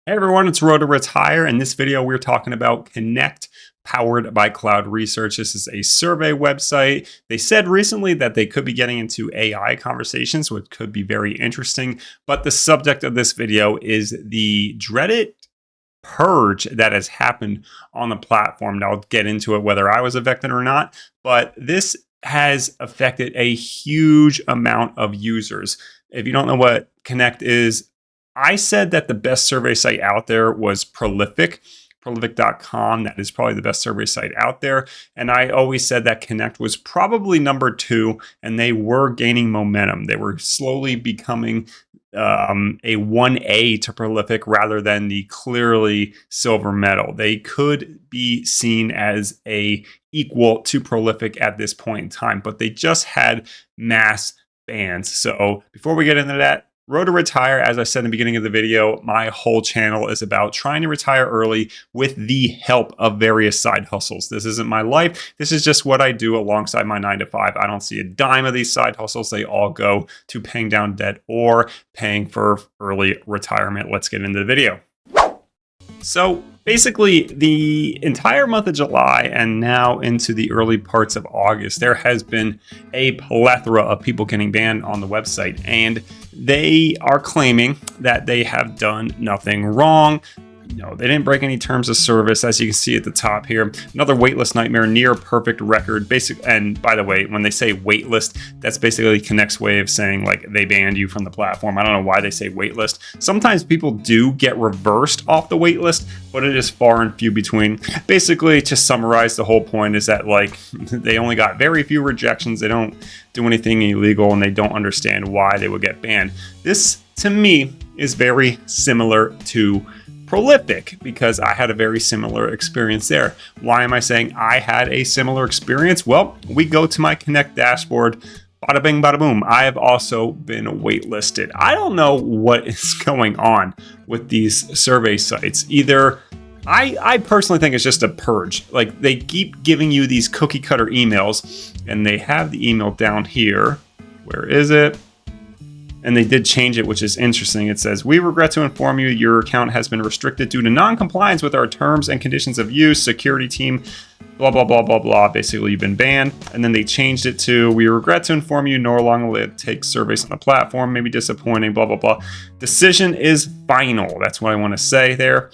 Hey everyone, it's Road to Retire. In this video, we're talking about Connect, powered by Cloud Research. This is a survey website. They said recently that they could be getting into AI conversations, which could be very interesting. But the subject of this video is the dreaded purge that has happened on the platform. Now, I'll get into it whether I was affected or not, but this has affected a huge amount of users. If you don't know what Connect is, I said that the best survey site out there was prolific.com. That is probably the best survey site out there. And I always said that Connect was probably number 2, and they were gaining momentum. They were slowly becoming a 1A to Prolific rather than the clearly silver medal. They could be seen as a equal to Prolific at this point in time, but they just had mass bans. So before we get into that, Road to Retire, as I said in the beginning of the video, my whole channel is about trying to retire early with the help of various side hustles. This isn't my life. This is just what I do alongside my 9-to-5. I don't see a dime of these side hustles. They all go to paying down debt or paying for early retirement. Let's get into the video. So basically, the entire month of July and now into the early parts of August, there has been a plethora of people getting banned on the website, and they are claiming that they have done nothing wrong. No, they didn't break any terms of service, as you can see at the top here. Another waitlist nightmare, near perfect record. And by the way, when they say waitlist, that's basically Connect's way of saying like they banned you from the platform. I don't know why they say waitlist. Sometimes people do get reversed off the waitlist, but it is far and few between. Basically, to summarize, the whole point is that like they only got very few rejections. They don't do anything illegal, and they don't understand why they would get banned. This, to me, is very similar to Prolific, because I had a very similar experience there. Why am I saying I had a similar experience? Well, we go to my Connect dashboard. Bada bing, bada boom. I have also been waitlisted. I don't know what is going on with these survey sites. Either I personally think it's just a purge. Like, they keep giving you these cookie cutter emails, and they have the email down here. Where is it? And they did change it, which is interesting. It says, "We regret to inform you your account has been restricted due to non-compliance with our terms and conditions of use. Security team, blah, blah, blah, blah, blah. Basically, you've been banned." And then they changed it to, "We regret to inform you no longer will it take surveys on the platform. May be disappointing, blah, blah, blah. Decision is final." That's what I want to say there.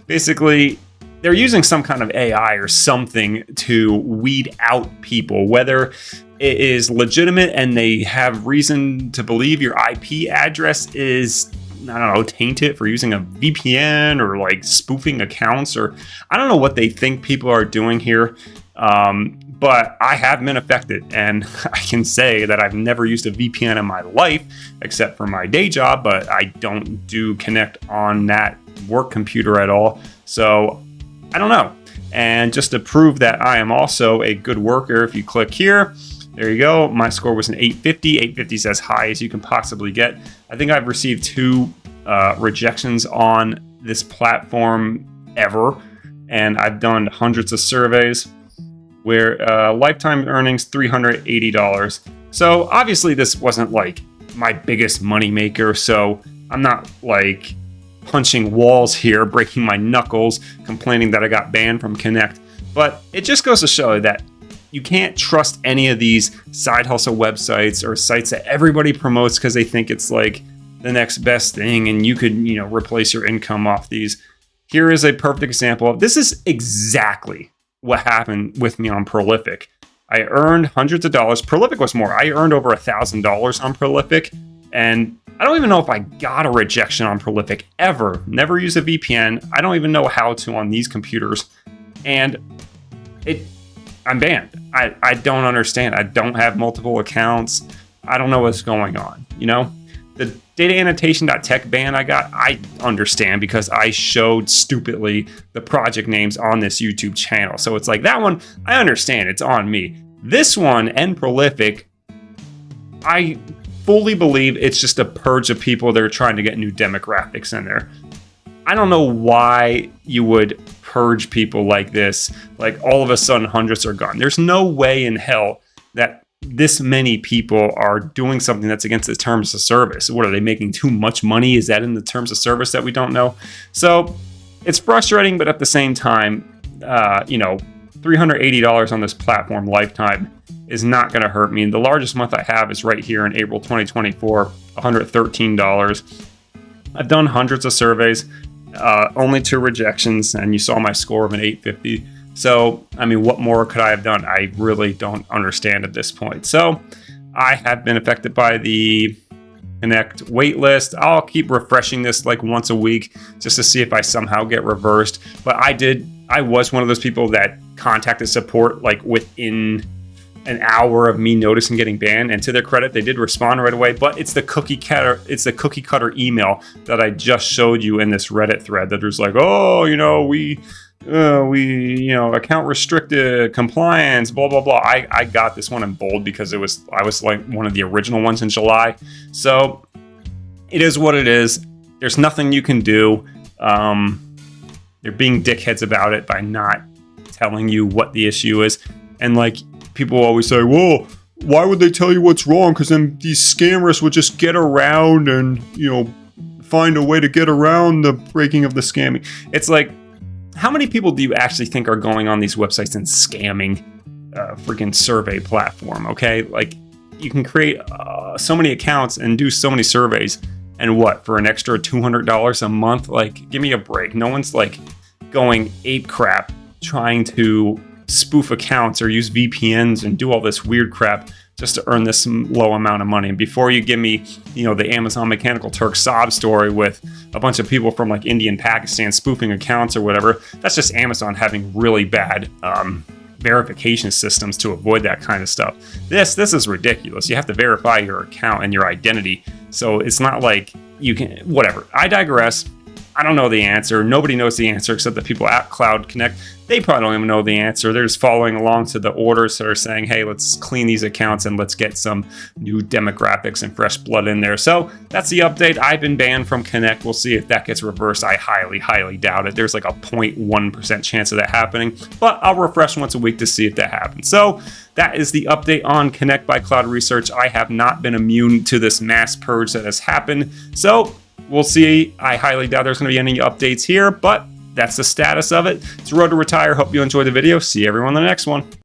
Basically, they're using some kind of AI or something to weed out people, whether it is legitimate and they have reason to believe your IP address is, I don't know, tainted for using a VPN or like spoofing accounts, or I don't know what they think people are doing here. But I have been affected, and I can say that I've never used a VPN in my life except for my day job, but I don't do Connect on that work computer at all. So I don't know. And just to prove that I am also a good worker, if you click here, there you go. My score was an 850. 850 is as high as you can possibly get. I think I've received 2 rejections on this platform ever, and I've done hundreds of surveys where lifetime earnings $380. So obviously this wasn't like my biggest money maker, so I'm not like punching walls here, breaking my knuckles, complaining that I got banned from Connect. But it just goes to show that you can't trust any of these side hustle websites or sites that everybody promotes because they think it's like the next best thing and you could, replace your income off these. Here is a perfect example. This is exactly what happened with me on Prolific. I earned hundreds of dollars. Prolific was more. I earned over $1,000 on Prolific, and I don't even know if I got a rejection on Prolific ever. Never used a VPN. I don't even know how to on these computers. And I'm banned. I don't understand. I don't have multiple accounts. I don't know what's going on. The dataannotation.tech ban I got, I understand because I showed stupidly the project names on this YouTube channel. So it's like that one, I understand. It's on me. This one and Prolific, I fully believe it's just a purge of people that are trying to get new demographics in there. I don't know why you would purge people like this. Like all of a sudden hundreds are gone. There's no way in hell that this many people are doing something that's against the terms of service. What, are they making too much money? Is that in the terms of service that we don't know? So it's frustrating, but at the same time, $380 on this platform lifetime is not going to hurt me. And the largest month I have is right here in April 2024, $113. I've done hundreds of surveys, only 2 rejections, and you saw my score of an 850. So, I mean, what more could I have done? I really don't understand at this point. So, I have been affected by the Connect waitlist. I'll keep refreshing this like once a week just to see if I somehow get reversed. But I was one of those people that contacted support like within an hour of me noticing getting banned, and to their credit, they did respond right away. But it's the cookie cutter email that I just showed you in this Reddit thread that there's like, oh, we account restricted, compliance, blah blah blah. I got this one in bold because I was like one of the original ones in July. So it is what it is. There's nothing you can do. They're being dickheads about it by not telling you what the issue is. And like, people always say, well, why would they tell you what's wrong? Because then these scammers would just get around and, find a way to get around the breaking of the scamming. It's like, how many people do you actually think are going on these websites and scamming a freaking survey platform? Okay, like, you can create so many accounts and do so many surveys, and what, for an extra $200 a month? Like, give me a break. No one's like going ape crap trying to spoof accounts or use VPNs and do all this weird crap just to earn this low amount of money. And before you give me, the Amazon Mechanical Turk sob story with a bunch of people from like India and Pakistan spoofing accounts or whatever, that's just Amazon having really bad verification systems to avoid that kind of stuff. This is ridiculous. You have to verify your account and your identity. So it's not like you can, whatever. I digress. I don't know the answer. Nobody knows the answer except the people at Cloud Connect. They probably don't even know the answer. They're just following along to the orders that are saying, hey, let's clean these accounts and let's get some new demographics and fresh blood in there. So that's the update. I've been banned from Connect. We'll see if that gets reversed. I highly, highly doubt it. There's like a 0.1% chance of that happening, but I'll refresh once a week to see if that happens. So that is the update on Connect by Cloud Research. I have not been immune to this mass purge that has happened. So we'll see. I highly doubt there's going to be any updates here, but that's the status of it. It's Road to Retire. Hope you enjoyed the video. See everyone in the next one.